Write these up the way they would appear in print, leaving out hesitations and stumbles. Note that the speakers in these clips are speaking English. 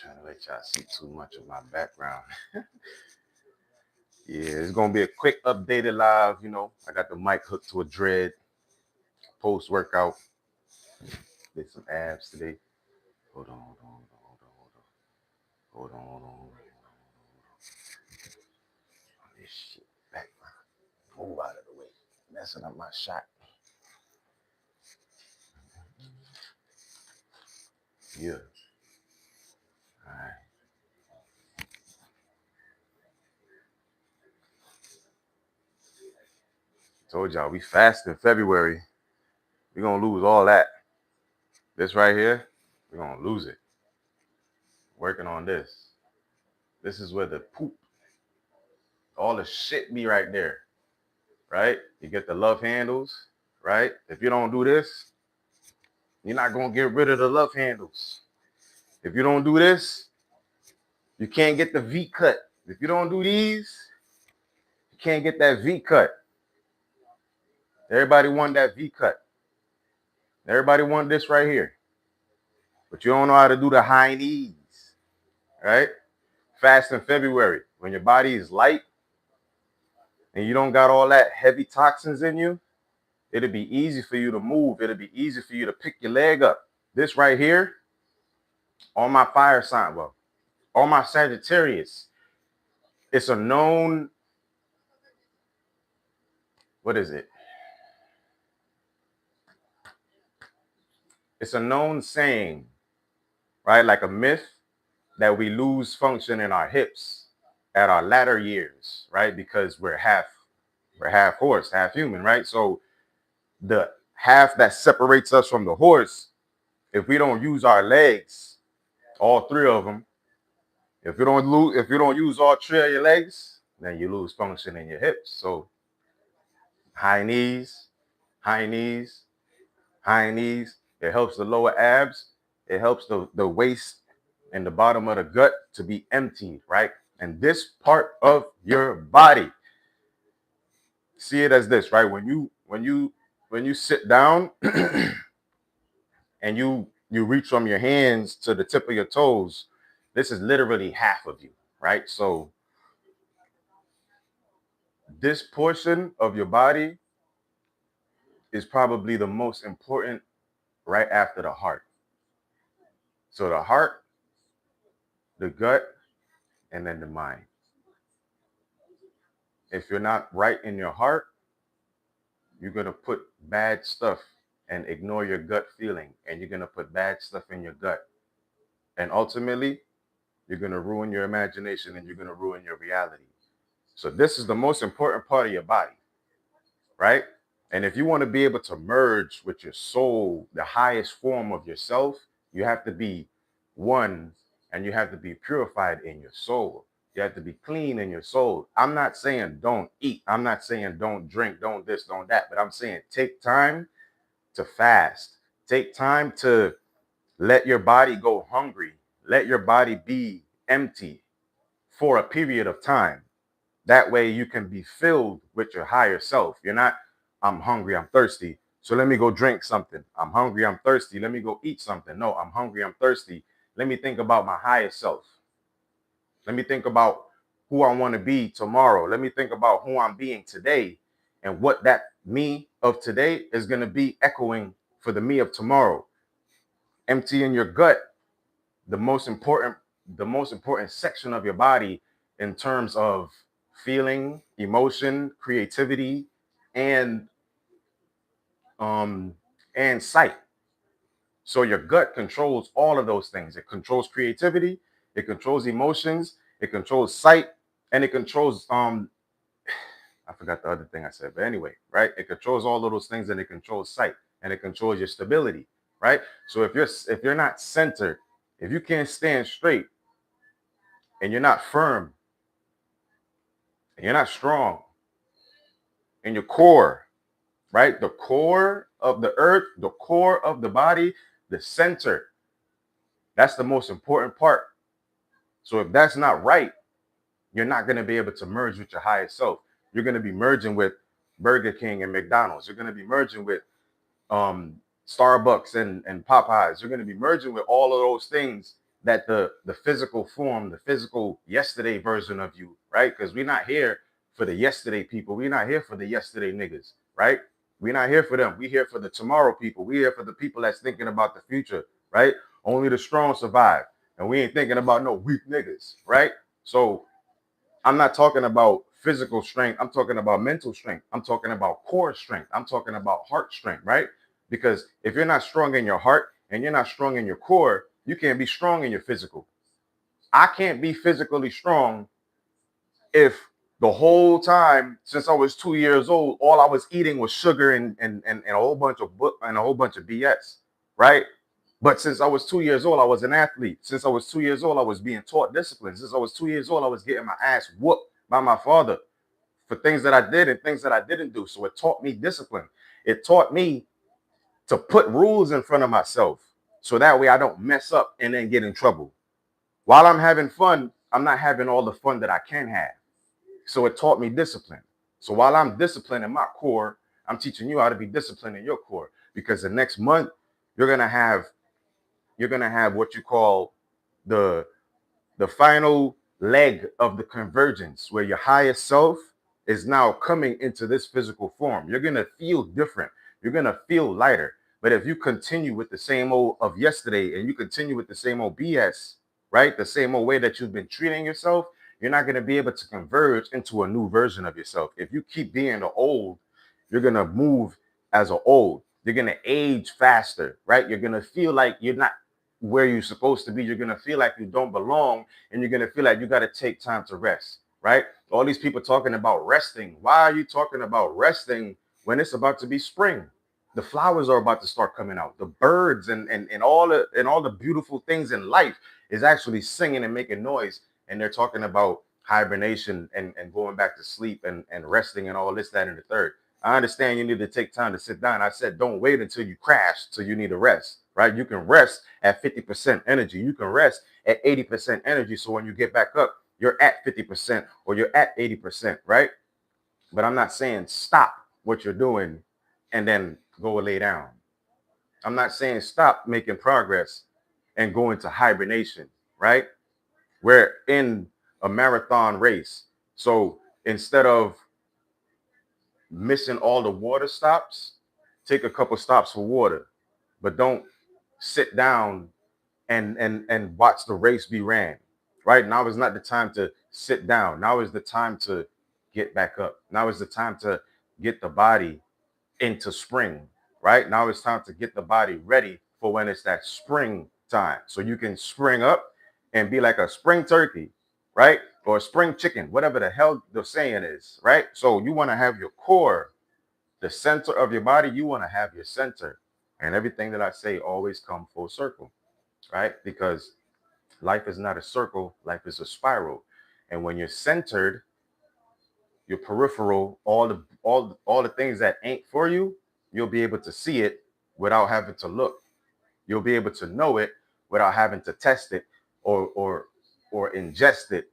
Trying to let y'all see too much of my background. Yeah, it's gonna be a quick updated live. I got the mic hooked to a dread. Post workout. Did some abs today. Hold on, hold on, hold on, hold on, hold on. Hold on, hold on, hold on, this shit background. Move out of the way. Messing up my shot. Yeah. All right. Told y'all we fast in February. We're gonna lose all that. This right here, we're gonna lose it. Working on this. This is where the poop, all the shit be right there. Right? You get the love handles, right? If you don't do this, you're not gonna get rid of the love handles. If you don't do this, you can't get the V cut. If you don't do these, you can't get that V cut. Everybody want that V cut. Everybody want this right here. But you don't know how to do the high knees, right? Fast in February, when your body is light and you don't got all that heavy toxins in you, it'll be easy for you to move. It'll be easy for you to pick your leg up. This right here, on my fire sign, well, on my Sagittarius, it's a known, what is it? It's a known saying, right? Like a myth that we lose function in our hips at our latter years, right? Because we're half horse, half human, right? So the half that separates us from the horse, if we don't use our legs, all three of them, if you don't use all three of your legs, then you lose function in your hips. So high knees, high knees, high knees. It helps the lower abs. It helps the waist and the bottom of the gut to be emptied, right? And this part of your body, see it as this, right? When you sit down and you reach from your hands to the tip of your toes, this is literally half of you, right? So this portion of your body is probably the most important right after the heart. So the heart, the gut, and then the mind. If you're not right in your heart, you're going to put bad stuff and ignore your gut feeling, and you're going to put bad stuff in your gut. And ultimately, you're going to ruin your imagination and you're going to ruin your reality. So this is the most important part of your body, right? And if you want to be able to merge with your soul, the highest form of yourself, you have to be one, and you have to be purified in your soul. You have to be clean in your soul. I'm not saying don't eat. I'm not saying don't drink, don't this, don't that. But I'm saying take time to fast. Take time to let your body go hungry. Let your body be empty for a period of time. That way you can be filled with your higher self. You're not, I'm hungry, I'm thirsty, so let me go drink something. I'm hungry, I'm thirsty, let me go eat something. No, I'm hungry, I'm thirsty. Let me think about my higher self. Let me think about who I want to be tomorrow. Let me think about who I'm being today and what that me of today is going to be echoing for the me of tomorrow. Emptying your gut, the most important section of your body in terms of feeling, emotion, creativity, and sight. So your gut controls all of those things. It controls creativity, it controls emotions, it controls sight, and it controls I forgot the other thing I said, but anyway, right? It controls all of those things, and it controls sight, and it controls your stability, right? So if you're not centered, if you can't stand straight, and you're not firm, and you're not strong in your core, right? The core of the earth, the core of the body, the center. That's the most important part. So if that's not right, you're not going to be able to merge with your higher self. You're going to be merging with Burger King and McDonald's. You're going to be merging with Starbucks and Popeyes. You're going to be merging with all of those things that the physical form, the physical yesterday version of you, right? Because we're not here for the yesterday people. We're not here for the yesterday niggas, right? We're not here for them. We're here for the tomorrow people. We're here for the people that's thinking about the future, right? Only the strong survive. And we ain't thinking about no weak niggas, right? So I'm not talking about physical strength. I'm talking about mental strength. I'm talking about core strength. I'm talking about heart strength, right? Because if you're not strong in your heart and you're not strong in your core, you can't be strong in your physical. I can't be physically strong if the whole time since I was 2 years old, all I was eating was sugar and a whole bunch of and a whole bunch of BS, right? But since I was 2 years old, I was an athlete. Since I was 2 years old, I was being taught discipline. Since I was 2 years old, I was getting my ass whooped by my father for things that I did and things that I didn't do. So it taught me discipline. It taught me to put rules in front of myself so that way I don't mess up and then get in trouble. While I'm having fun, I'm not having all the fun that I can have. So it taught me discipline. So while I'm disciplined in my core, I'm teaching you how to be disciplined in your core because the next month you're gonna have what you call the the final leg of the convergence where your highest self is now coming into this physical form. You're going to feel different. You're going to feel lighter. But if you continue with the same old of yesterday and you continue with the same old BS, right? The same old way that you've been treating yourself, you're not going to be able to converge into a new version of yourself. If you keep being the old, you're going to move as an old. You're going to age faster, right? You're going to feel like you're not where you're supposed to be. You're going to feel like you don't belong and you're going to feel like you got to take time to rest, right? All these people talking about resting. Why are you talking about resting when it's about to be spring? The flowers are about to start coming out. The birds and all the beautiful things in life is actually singing and making noise. And they're talking about hibernation and going back to sleep and resting and all this, that, and the third. I understand you need to take time to sit down. I said, don't wait until you crash till you need a rest, right? You can rest at 50% energy. You can rest at 80% energy. So when you get back up, you're at 50% or you're at 80%, right? But I'm not saying stop what you're doing and then go lay down. I'm not saying stop making progress and go into hibernation, right? We're in a marathon race. So instead of missing all the water stops, take a couple stops for water, but don't sit down and watch the race be ran. Right now is not the time to sit down. Now is the time to get back up. Now is the time to get the body into spring. Right now it's time to get the body ready for when it's that spring time, so you can spring up and be like a spring turkey, right? Or a spring chicken, whatever the hell the saying is, right? So you want to have your core, the center of your body. You want to have your center, and everything that I say always come full circle, right? Because life is not a circle, life is a spiral. And when you're centered, your peripheral, all the things that ain't for you, you'll be able to see it without having to look. You'll be able to know it without having to test it or ingest it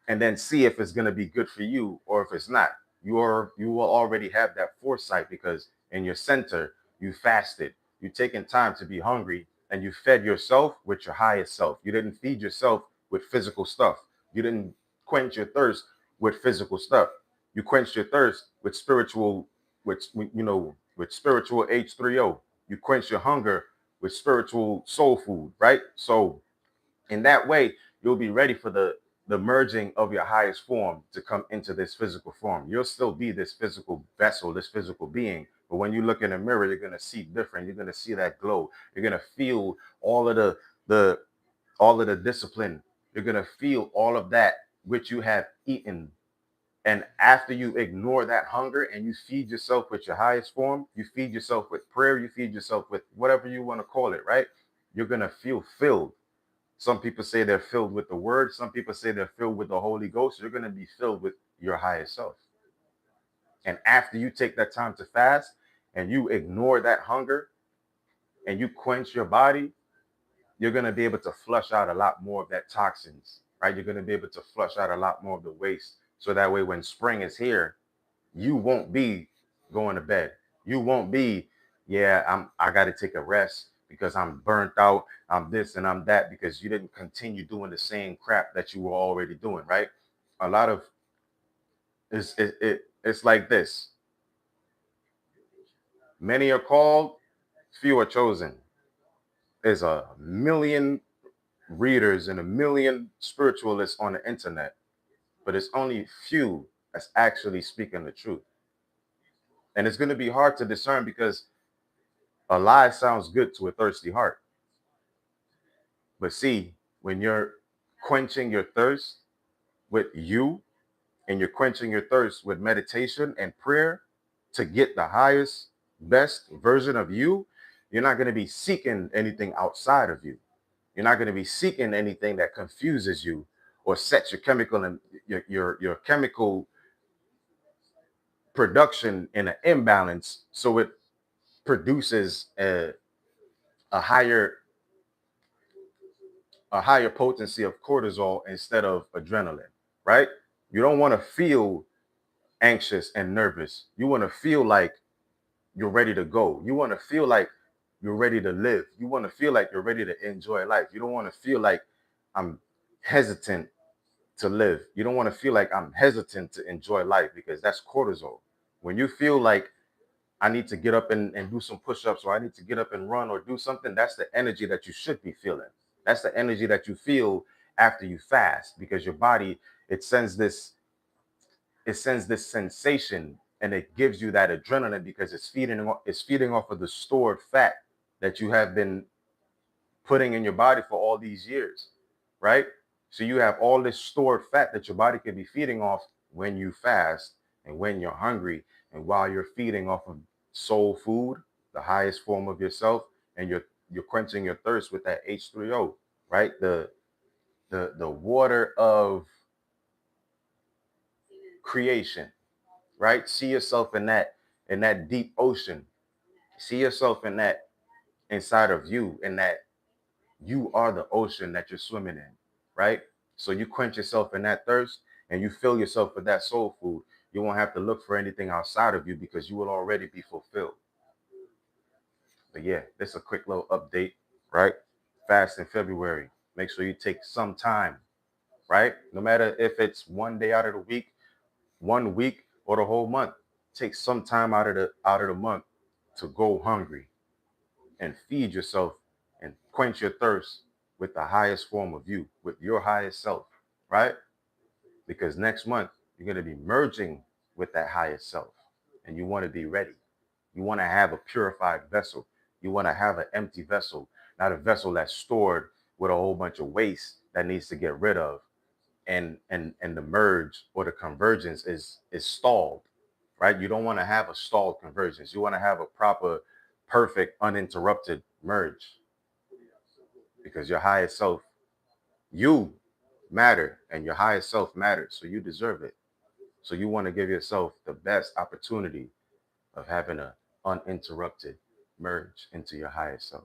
and then see if it's going to be good for you or if it's not. You will already have that foresight because in your center you fasted, you taken time to be hungry, and you fed yourself with your highest self. You didn't feed yourself with physical stuff. You didn't quench your thirst with physical stuff. You quenched your thirst with spiritual, with spiritual H3O. You quench your hunger with spiritual soul food, right? So in that way, you'll be ready for the merging of your highest form to come into this physical form. You'll still be this physical vessel, this physical being. But when you look in the mirror, you're gonna see different. You're gonna see that glow. You're gonna feel all of the all of the discipline. You're gonna feel all of that which you have eaten. And after you ignore that hunger and you feed yourself with your highest form, you feed yourself with prayer, you feed yourself with whatever you want to call it, right? You're gonna feel filled. Some people say they're filled with the word. Some people say they're filled with the Holy Ghost. You're going to be filled with your highest self. And after you take that time to fast and you ignore that hunger and you quench your body, you're going to be able to flush out a lot more of that toxins, right? You're going to be able to flush out a lot more of the waste. So that way, when spring is here, you won't be going to bed. You won't be, yeah, I got to take a rest because I'm burnt out, I'm this and I'm that, because you didn't continue doing the same crap that you were already doing, right? A lot of it's like this. Many are called, few are chosen. There's a million readers and a million spiritualists on the internet, but it's only few that's actually speaking the truth. And it's going to be hard to discern because a lie sounds good to a thirsty heart. But see, when you're quenching your thirst with you, and you're quenching your thirst with meditation and prayer to get the highest, best version of you, you're not going to be seeking anything outside of you. You're not going to be seeking anything that confuses you or sets your chemical and your chemical production in an imbalance, so it produces a higher potency of cortisol instead of adrenaline, right? You don't want to feel anxious and nervous. You want to feel like you're ready to go. You want to feel like you're ready to live. You want to feel like you're ready to enjoy life. You don't want to feel like I'm hesitant to live. You don't want to feel like I'm hesitant to enjoy life, because that's cortisol. When you feel like I need to get up and do some push-ups, or I need to get up and run or do something, that's the energy that you should be feeling. That's the energy that you feel after you fast, because your body, it sends this it sends this sensation, and it gives you that adrenaline because it's feeding off of the stored fat that you have been putting in your body for all these years, right? So you have all this stored fat that your body could be feeding off when you fast and when you're hungry, and while you're feeding off of soul food, the highest form of yourself, and you're quenching your thirst with that H3O, right? The water of creation, right? See yourself in that deep ocean. See yourself in that, inside of you, in that you are the ocean that you're swimming in, right? So you quench yourself in that thirst, and you fill yourself with that soul food. You won't have to look for anything outside of you, because you will already be fulfilled. But yeah, this is a quick little update, right? Fast in February. Make sure you take some time, right? No matter if it's one day out of the week, 1 week, or the whole month. Take some time out of the month to go hungry and feed yourself and quench your thirst with the highest form of you, with your highest self, right? Because next month you're going to be merging with that highest self, and you want to be ready. You want to have a purified vessel. You want to have an empty vessel, not a vessel that's stored with a whole bunch of waste that needs to get rid of. And the merge or the convergence is stalled, right? You don't want to have a stalled convergence. You want to have a proper, perfect, uninterrupted merge, because your highest self, you matter, and your highest self matters, so you deserve it. So you want to give yourself the best opportunity of having an uninterrupted merge into your highest self.